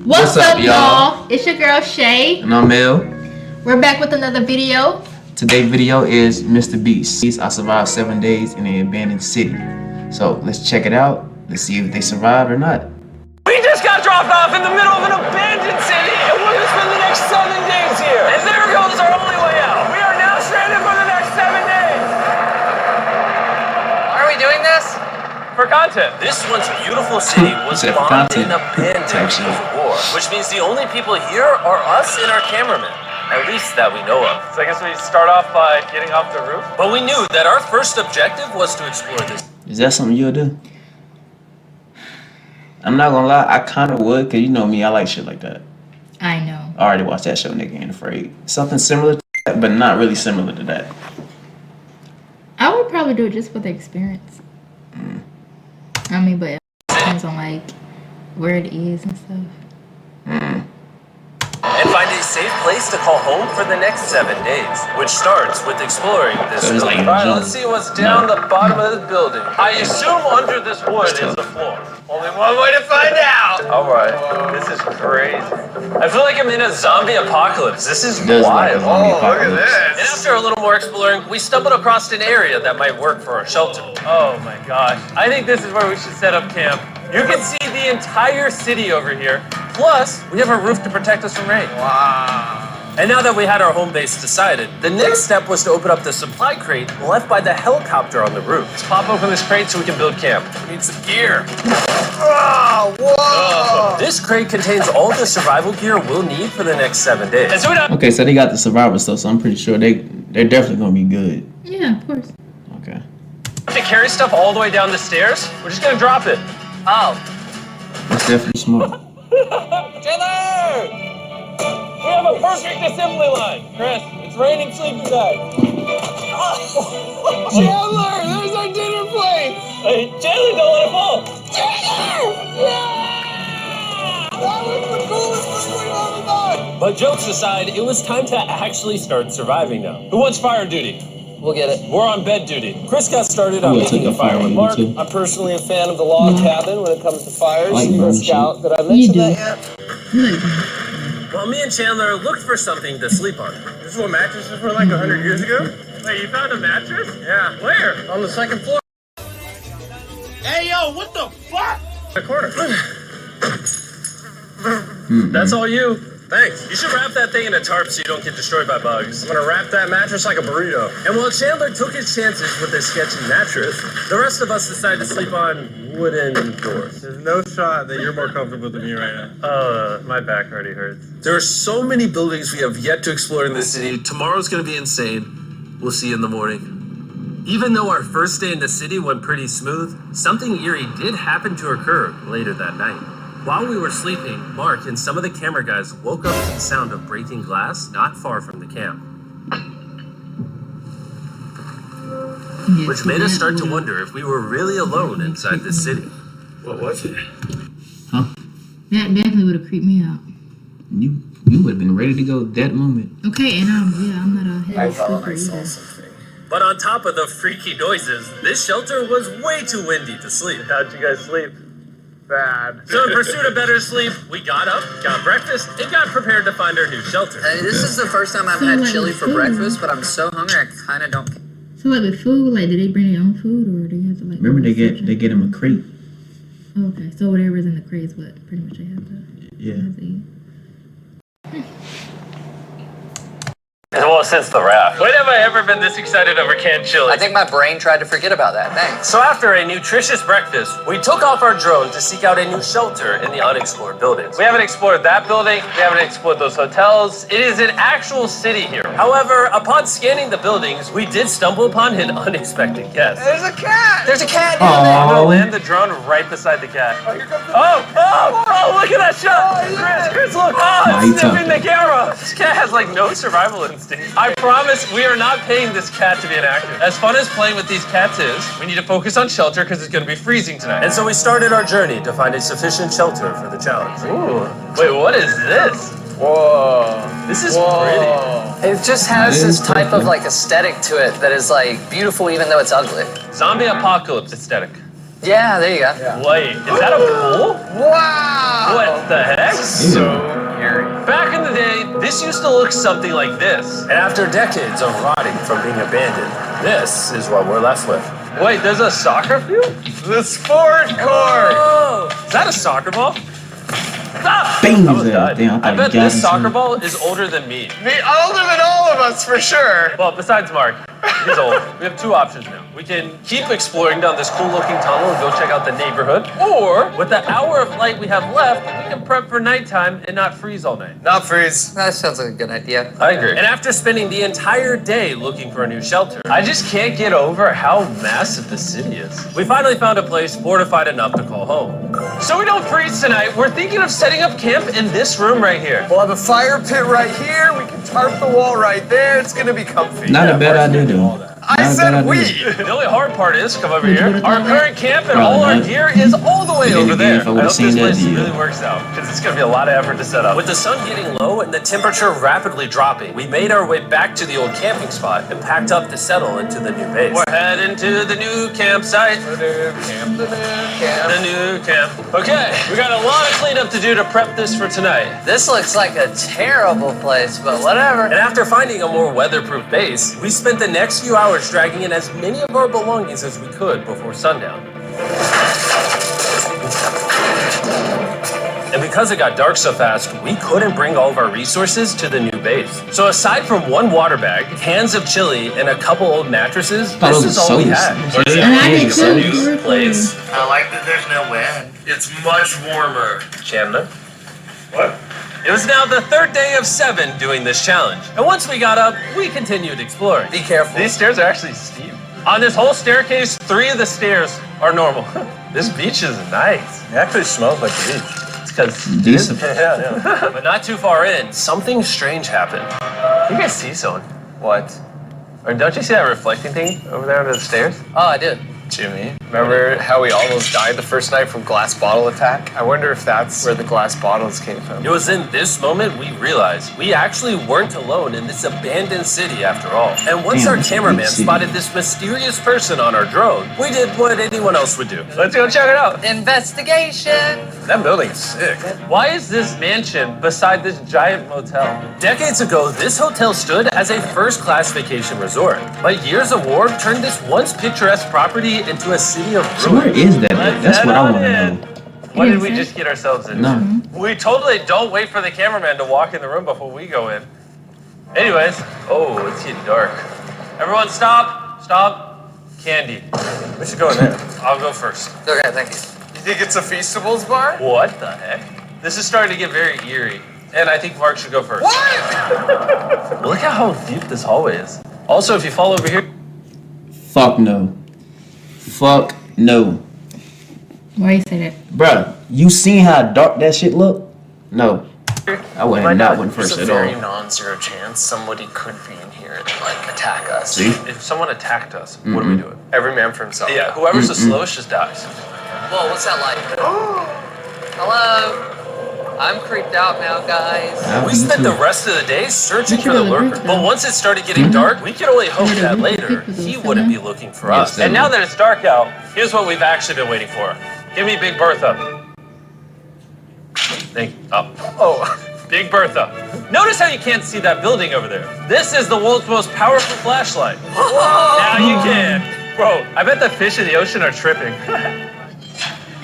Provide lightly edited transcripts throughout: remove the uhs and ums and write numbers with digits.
What's up, y'all? It's your girl Shay. And I'm Mel. We're back with another video. Today's video is MrBeast. I survived 7 days in an abandoned city. So let's check it out. Let's see if they survived or not. We just got dropped off in the middle of an abandoned city, and we're gonna spend the next 7 days here. And there goes our only way out. We are now stranded for the next 7 days. Why are we doing this? For content. This once beautiful city was bombed and abandoned because of war, which means the only people here are us and our cameraman. At least that we know of. So I guess we start off by getting off the roof. But we knew that our first objective was to explore this. Is that something you'll do? I'm not gonna lie, I kind of would, because you know me, I like shit like that. I know. I already watched that show, Nigga Ain't Afraid. Something similar to that, but not really similar to that. I would probably do it just for the experience. I mean, but it depends on like where it is and stuff. And find a safe place to call home for the next 7 days, which starts with exploring this So it's building. like Alright, let's see what's down the bottom of this building. I assume under this wood is the floor. Only one way to find out! Alright, this is crazy. I feel like I'm in a zombie apocalypse. This is wild. Look at And after a little more exploring, we stumbled across an area that might work for our shelter. Oh my gosh. I think this is where we should set up camp. You can see the entire city over here. Plus, we have a roof to protect us from rain. Wow. And now that we had our home base decided, the next step was to open up the supply crate left by the helicopter on the roof. Let's pop open this crate so we can build camp. We need some gear. Oh, whoa! This crate contains all the survival gear we'll need for the next 7 days. Okay, so they got the survivor stuff, so I'm pretty sure they're definitely gonna be good. Yeah, of course. Okay. To carry stuff all the way down the stairs, we're just gonna drop it. Oh. That's definitely smart. Chandler! We have a perfect assembly line. Chris, it's raining sleeping bags. Chandler, there's our dinner plate. Hey, Chandler, don't let it fall. Chandler! Yeah! That was the coolest thing we've ever done. But jokes aside, it was time to actually start surviving now. Who wants fire duty? We'll get it. We're on bed duty. Chris got started on making a fire with Mark. I'm personally a fan of the log cabin when it comes to fires. You're a scout. Did I mention that yet? Well, me and Chandler looked for something to sleep on. This is what mattresses were like 100 years ago? Wait, you found a mattress? Yeah. Where? On the second floor. Hey, yo, what the fuck? The corner. That's all you. Thanks. You should wrap that thing in a tarp so you don't get destroyed by bugs. I'm gonna wrap that mattress like a burrito. And while Chandler took his chances with his sketchy mattress, the rest of us decided to sleep on wooden doors. There's no shot that you're more comfortable than me right now. My back already hurts. There are so many buildings we have yet to explore in this city. Tomorrow's gonna be insane. We'll see you in the morning. Even though our first day in the city went pretty smooth, something eerie did happen to occur later that night. While we were sleeping, Mark and some of the camera guys woke up to the sound of breaking glass not far from the camp. Which made us start to wonder if we were really alone inside this city. What was it? Huh? That definitely would have creeped me out. You would have been ready to go that moment. Okay, and I'm not a heavy sleeper either. But on top of the freaky noises, this shelter was way too windy to sleep. How'd you guys sleep? Bad. So in pursuit of better sleep, we got up, got breakfast, and got prepared to find our new shelter. Hey, this is the first time I've had chili for breakfast, but I'm so hungry I kind of don't care. So like with food, like did they bring their own food or do you have to like? Remember they get them a crate. Okay, so whatever's in the crate is what pretty much they have to. Yeah. Have to eat. Well, since the raft. When have I ever been this excited over canned chili? I think my brain tried to forget about that. Thanks. So after a nutritious breakfast, we took off our drone to seek out a new shelter in the unexplored buildings. We haven't explored that building. We haven't explored those hotels. It is an actual city here. However, upon scanning the buildings, we did stumble upon an unexpected guest. There's a cat! There's a cat I'm gonna land the drone right beside the cat. Oh, look at that shot! Chris, look! Oh, it's sniffing the camera! This cat has like no survival instinct. I promise we are not paying this cat to be an actor. As fun as playing with these cats is, we need to focus on shelter because it's gonna be freezing tonight. And so we started our journey to find a sufficient shelter for the challenge. Ooh, wait, what is this? Whoa. This is pretty. It just has this type of like aesthetic to it that is like beautiful even though it's ugly. Zombie apocalypse aesthetic. Yeah, there you go. Wait, is that a pool? Wow! What the heck? So eerie. Back in the day, this used to look something like this. And after decades of rotting from being abandoned, this is what we're left with. Wait, there's a soccer field? The sport court! Oh, is that a soccer ball? Stop! Bing! I was done. Damn, I bet got this him soccer too. ball is older than me. Older than all of us, for sure. Well, besides Mark, he's old. We have two options now. We can keep exploring down this cool-looking tunnel and go check out the neighborhood, or with the hour of light we have left, we can prep for nighttime and not freeze all night. Not freeze. That sounds like a good idea. I agree. And after spending the entire day looking for a new shelter, I just can't get over how massive the city is. We finally found a place fortified enough to call home. So we don't freeze tonight, we're thinking of setting up camp in this room right here. We'll have a fire pit right here. We can tarp the wall right there. It's gonna be comfy. Not a bad idea, though. I said we. The only hard part is, come over here, Would you our look current camp and Probably all our not. gear is all the way Then over again, there. if I I would've hope seen this that place deal. really works out, because it's gonna be a lot of effort to set up. With the sun getting low and the temperature rapidly dropping, we made our way back to the old camping spot and packed up to settle into the new base. We're heading to the new campsite. The new camp. Okay, we got a lot of cleanup to do to prep this for tonight. This looks like a terrible place, but whatever. And after finding a more weatherproof base, we spent the next few hours dragging in as many of our belongings as we could before sundown. And because it got dark so fast, we couldn't bring all of our resources to the new base. So aside from one water bag, cans of chili, and a couple old mattresses, Thought it this was is all we sodas. had. Yeah. And I did It's a too. new place. I like that there's no wind. It's much warmer. Chandler? What? It was now the third day of 7 doing this challenge. And once we got up, we continued exploring. Be careful. These stairs are actually steep. On this whole staircase, 3 of the stairs are normal. This beach is nice. It actually smells like the beach. It's because Decent. yeah. But not too far in, something strange happened. You guys see someone? What? Or don't you see that reflecting thing over there under the stairs? Oh, I did. Jimmy, remember how we almost died the first night from glass bottle attack? I wonder if that's where the glass bottles came from. It was in this moment we realized we actually weren't alone in this abandoned city after all. And once Damn, our it's a big cameraman city. spotted this mysterious person on our drone, we did what anyone else would do. Let's go check it out. Investigation. That building's sick. Why is this mansion beside this giant motel? Decades ago, this hotel stood as a first-class vacation resort. But years of war turned this once picturesque property into a city of ruins. So where is that? Let's That's head what I on want to in. know. What did we Is it? just get ourselves into? No. We totally don't wait for the cameraman to walk in the room before we go in. Anyways, oh, it's getting dark. Everyone stop, stop. Candy. We should go in there. I'll go first. Okay, thank you. You think it's a Feastables bar? What the heck? This is starting to get very eerie. And I think Mark should go first. What? Look at how deep this hallway is. Also, if you fall over here, Fuck no. Fuck no. Why you say that? Bruh, you seen how dark that shit look? No. I Might wouldn't not. not went first There's at a very all. non-zero chance somebody could be in here and like attack us. See? if someone attacked us, what are we doing? Every man for himself. Yeah, whoever's the slowest just dies. Whoa, what's that like? Hello. I'm creeped out now, guys. We spent the rest of the day searching We for the should've lurker, looked, but though. once it started getting dark, we could only hope Should've that looked later people, he though, wouldn't be shouldn't looking for Yes, us. And definitely. now that it's dark out, here's what we've actually been waiting for. Give me Big Bertha. Big Bertha. Notice how you can't see that building over there. This is the world's most powerful flashlight. Now you can. Bro, I bet the fish in the ocean are tripping.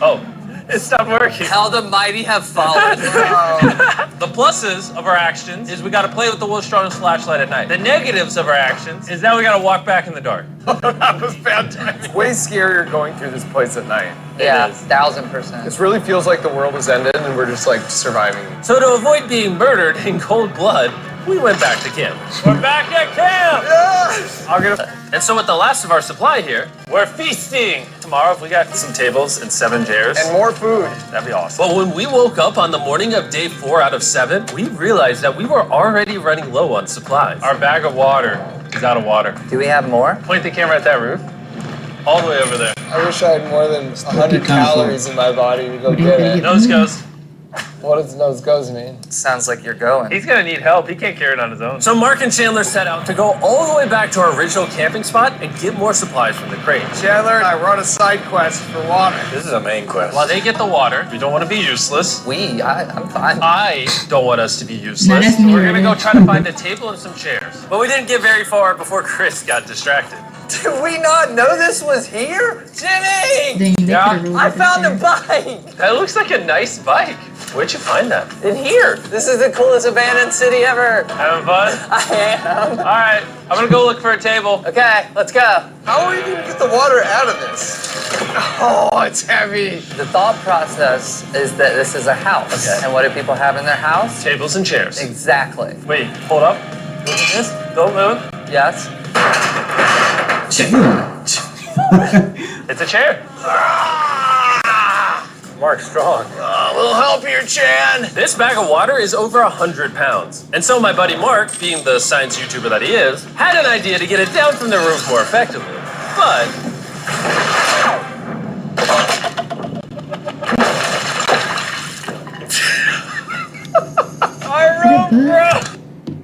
Oh, it stopped working. How the mighty have fallen. The pluses of our actions is we gotta play with the world's strongest flashlight at night. The negatives of our actions is now we gotta walk back in the dark. That was bad timing. It's way scarier going through this place at night. Yeah, is. 1000%. This really feels like the world has ended and we're just like surviving. So to avoid being murdered in cold blood, we went back to camp. We're back at camp! Yes! I'll get a... And so with the last of our supply here, we're feasting. Tomorrow, if we got some tables and 7 chairs, And more food. that'd be awesome. But when we woke up on the morning of day 4 out of 7, we realized that we were already running low on supplies. Our bag of water is out of water. Do we have more? Point the camera at that roof. All the way over there. I wish I had more than 100 Pretty colorful. calories in my body to go What do you get think it. it- Nose goes. What does nose goes mean? Sounds like you're going. He's gonna need help. He can't carry it on his own. So Mark and Chandler set out to go all the way back to our original camping spot and get more supplies from the crate. Chandler and I run a side quest for water. This is a main quest. While they get the water, we don't want to be useless. I'm fine. I don't want us to be useless. No, that's me, We're gonna go really. try to find a table and some chairs. But we didn't get very far before Chris got distracted. Did we not know this was here? Jimmy! Then they Yeah, could've rolled I it found a there. bike! That looks like a nice bike. Where'd you find that? In here! This is the coolest abandoned city ever! Having fun? I am! Alright, I'm gonna go look for a table. Okay, let's go. How are you gonna get the water out of this? Oh, it's heavy. The thought process is that this is a house. Okay. And what do people have in their house? Tables and chairs. Exactly. Wait, hold up. Look at this. Don't move. Yes? It's a chair. Mark Strong. We'll help you, Chan. This bag of water is over 100 pounds. And so my buddy Mark, being the science YouTuber that he is, had an idea to get it down from the roof more effectively. But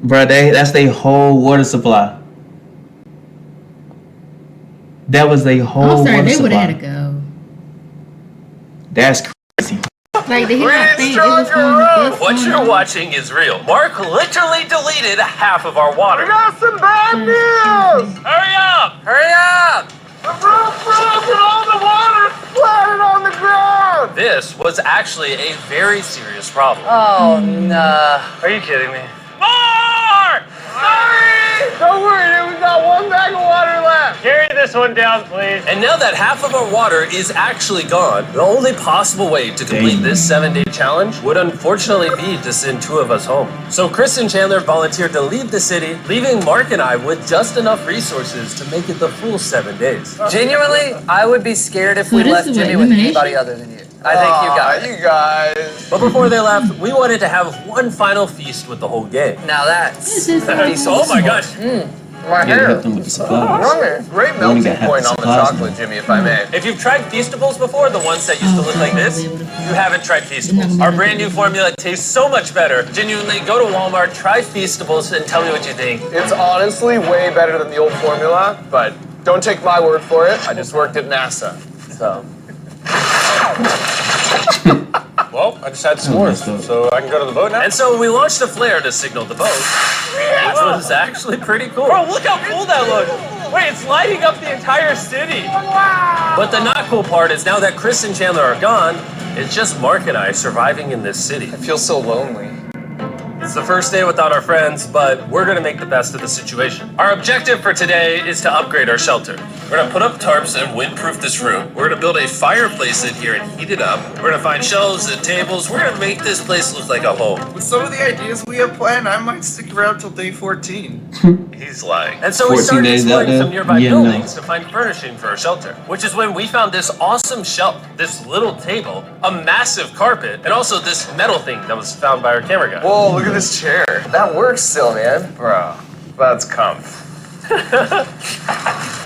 Bro, that's their whole water supply. That was their whole I'm sorry, water they would supply. have had to go. That's crazy. Like, did he not Brand think it was stronger going to road. bust what on you're him? watching is real. Mark literally deleted half of our water. Got some bad news. Hurry up! Hurry up! The roof broke and all the water splattered on the ground. This was actually a very serious problem. Oh, no. Are you kidding me? Mark! Sorry. Don't worry, dude. We got one bag of water left. Carry this one down, please. And now that half of our water is actually gone, the only possible way to complete Dang. this 7-day challenge would unfortunately be to send 2 of us home. So Chris and Chandler volunteered to leave the city, leaving Mark and I with just enough resources to make it the full 7 days. Genuinely, I would be scared if So we this left is what, Jimmy with elimination? anybody other than you. I think you got it. You guys. But before they left, we wanted to have one final feast with the whole gang. Now that's... This is Oh my gosh. My Yeah, hair. help them with the supplies. Great We only melting got half point the on the supplies chocolate, now. Jimmy, if I may. If you've tried Feastables before, the ones that used to look like this, you haven't tried Feastables. Our brand new formula tastes so much better. Genuinely, go to Walmart, try Feastables, and tell me what you think. It's honestly way better than the old formula, but don't take my word for it. I just worked at NASA. So. Well, I just had s'mores, so I can go to the boat now. And so we launched a flare to signal the boat, which was actually pretty cool. Bro, look how cool that looks. Wait, it's lighting up the entire city. Wow. But the not cool part is now that Chris and Chandler are gone, it's just Mark and I surviving in this city. I feel so lonely. It's the first day without our friends, but we're gonna make the best of the situation. Our objective for today is to upgrade our shelter. We're gonna put up tarps and windproof this room. We're gonna build a fireplace in here and heat it up. We're gonna find shelves and tables. We're gonna make this place look like a home. With some of the ideas we have planned, I might stick around till day 14. He's lying. And so we 14 started days out exploring there? some nearby Yeah, no. buildings to find furnishing for our shelter, which is when we found this awesome shelf, this little table, a massive carpet, and also this metal thing that was found by our camera guy. Whoa, look at this chair. That works still, man. Bro, that's comf.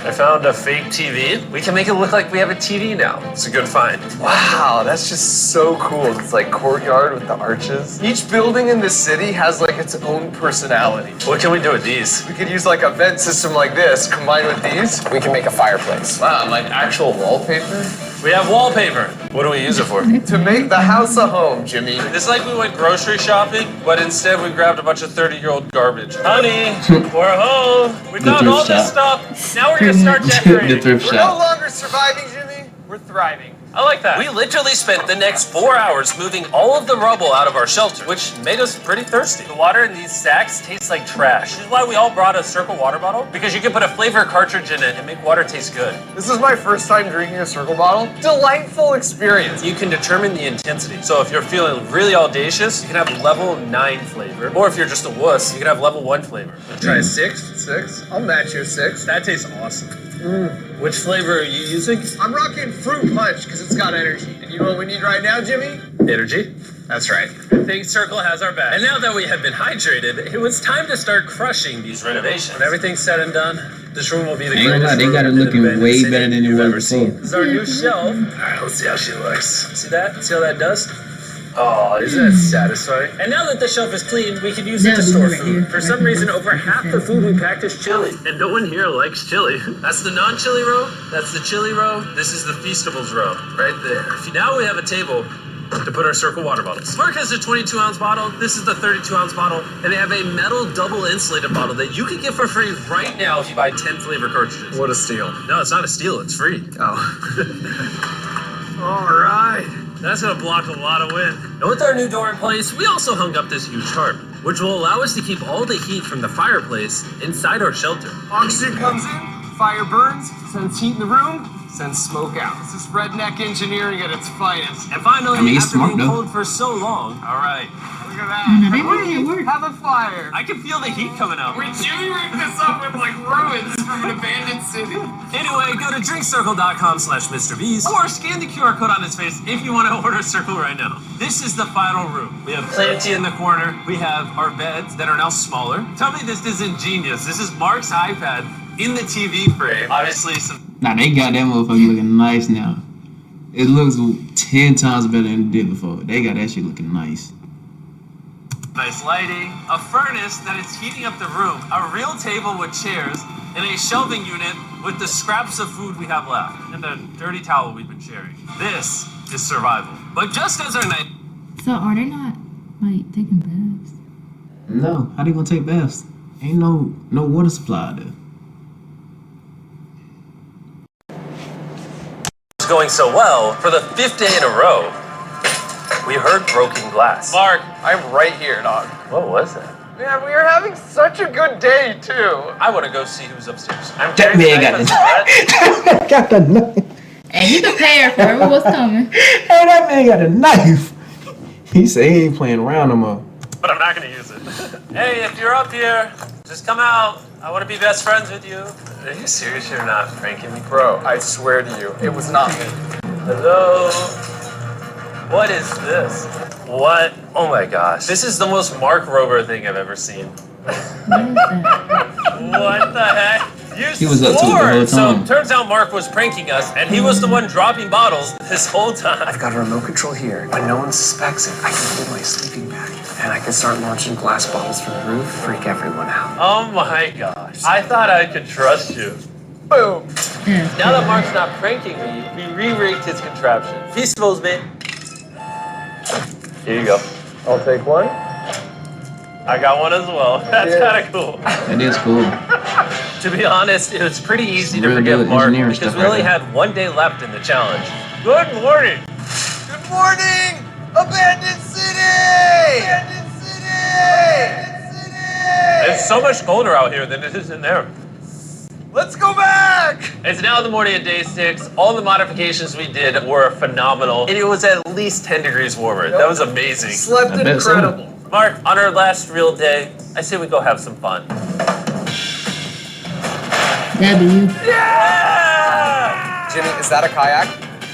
I found a fake TV. We can make it look like we have a TV now. It's a good find. Wow, that's just so cool. It's like courtyard with the arches. Each building in this city has like its own personality. What can we do with these? We could use like a vent system like this combined with these. We can make a fireplace. Wow, like actual wallpaper? We have wallpaper. What do we use it for? To make the house a home, Jimmy. It's like we went grocery shopping, but instead we grabbed a bunch of 30-year-old garbage. Honey, we're home. We The found all thrift this shop. stuff. Now we're gonna start The decorating. thrift We're no shop. longer surviving, Jimmy. We're thriving. I like that. We literally spent the next 4 hours moving all of the rubble out of our shelter, which made us pretty thirsty. The water in these sacks tastes like trash. This is why we all brought a circle water bottle, because you can put a flavor cartridge in it and make water taste good. This is my first time drinking a circle bottle. Delightful experience. You can determine the intensity. So if you're feeling really audacious, you can have level 9 flavor. Or if you're just a wuss, you can have level 1 flavor. Try a 6? 6? I'll match your 6. That tastes awesome. Which flavor are you using? I'm rocking fruit punch because it's got energy. And you know what we need right now, Jimmy? Energy. That's right. I think Circle has our back. And now that we have been hydrated, it was time to start crushing these renovations. When everything's said and done, this room will be the Ain't gonna greatest lie, they room got it in an looking abandoned way city better than it you've was ever before. seen. This is our new shelf. All right, let's see how she looks. See that? See how that does? Oh, isn't that satisfying? And now that the shelf is clean, we can use it to store food. For some reason, over half the food we packed is chili. And no one here likes chili. That's the non-chili row. That's the chili row. This is the Feastables row, right there. Now we have a table to put our circle water bottles. Mark has a 22-ounce bottle. This is the 32-ounce bottle. And they have a metal double insulated bottle that you can get for free right now if you buy 10 flavor cartridges. What a steal. No, it's not a steal. It's free. Oh. All right. That's gonna block a lot of wind. And with our new door in place, we also hung up this huge tarp, which will allow us to keep all the heat from the fireplace inside our shelter. Oxygen comes in, fire burns, sends heat in the room, sends smoke out. This is redneck engineering at its finest. And finally, I mean, it's after smart, being though. cold for so long, all right, Look at that. No, they making it work. Have a fire. I can feel the heat coming out. We jury-rigged this up with like ruins from an abandoned city. Anyway, go to drinkcircle.com/MrBeast or scan the QR code on his face if you want to order a circle right now. This is the final room. We have plenty in the corner. We have our beds that are now smaller. Tell me this isn't genius. This is Mark's iPad in the TV frame. Obviously, some Nah, they got that motherfucker looking nice now. It looks 10 times better than it did before. They got that shit looking nice. nice lighting, a furnace that is heating up the room, a real table with chairs, and a shelving unit with the scraps of food we have left, and the dirty towel we've been sharing. This is survival. But just as our night... So are they not, like, taking baths? No, how they gonna take baths? Ain't no water supply there. It's going so well, for the 5th day in a row, we heard broken glass. Mark, I'm right here, dog. what was that? Man, we are having such a good day, too. I want to go see who's upstairs. I'm That man got the knife. Got the knife. And he prepared for what's coming. Hey, that man got a knife. He said he ain't playing around no more. But I'm not going to use it. Hey, if you're up here, just come out. I want to be best friends with you. Are you serious? You're not pranking me? Bro, I swear to you, it was not me. Hello? What is this? What? Oh my gosh. This is the most Mark Rober thing I've ever seen. What is that? What the heck? You He was up to it the whole So time. turns out Mark was pranking us, and he was the one dropping bottles this whole time. I've got a remote control here. When no one suspects it, I can hold my sleeping bag. And I can start launching glass bottles from the roof, freak everyone out. Oh my gosh. I thought I could trust you. Boom! Yeah. Now that Mark's not pranking me, we re-rigged his contraption. Feastables, man. Here you go. I'll take one. I got one as well. That's Yeah. kind of cool. That is cool. To be honest, it was pretty easy to Really forgive good Mark engineering because stuff we only right had 1 day left in the challenge. Good morning. Good morning! Abandoned city! Abandoned city! Abandoned city! It's so much colder out here than it is in there. Let's go back! It's now the morning of day 6. All the modifications we did were phenomenal. And it was at least 10 degrees warmer. That was amazing. Slept I bet so. incredible. Mark, on our last real day, I say we go have some fun. W. Yeah! Jimmy, is that a kayak?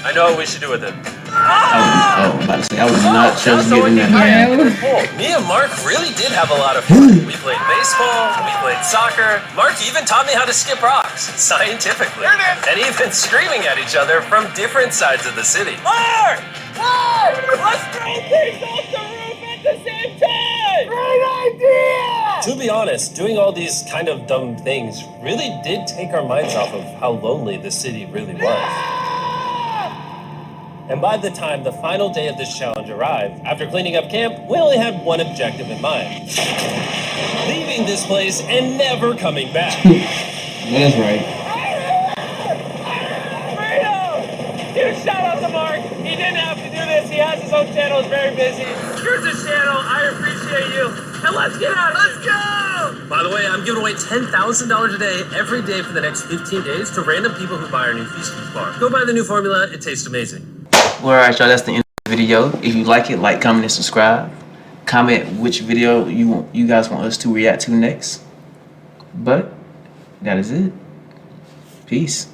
I know what we should do with it. I'm about to say, I would not trust So getting we that. can Yeah. kayak in the pool. Me and Mark really did have a lot of fun. We played baseball, we played soccer. Mark even taught me how to skip rocks, scientifically. There it is. And even screaming at each other from different sides of the city. Mark! What? Let's throw things off the roof at the same time! Great idea! To be honest, doing all these kind of dumb things really did take our minds off of how lonely the city really was. And by the time the final day of this challenge arrived, after cleaning up camp, we only had one objective in mind. Leaving this place and never coming back. That's right. Freedom! Huge shout out to Mark. He didn't have to do this. He has his own channel. He's very busy. Here's his channel. I appreciate you. And let's get out. Let's go! By the way, I'm giving away $10,000 a day every day for the next 15 days to random people who buy our new Feastables bar. Go buy the new formula. It tastes amazing. Well, alright, y'all, that's the end of the video. If you like it, like, comment, and subscribe. Comment which video you guys want us to react to next. But that is it. Peace.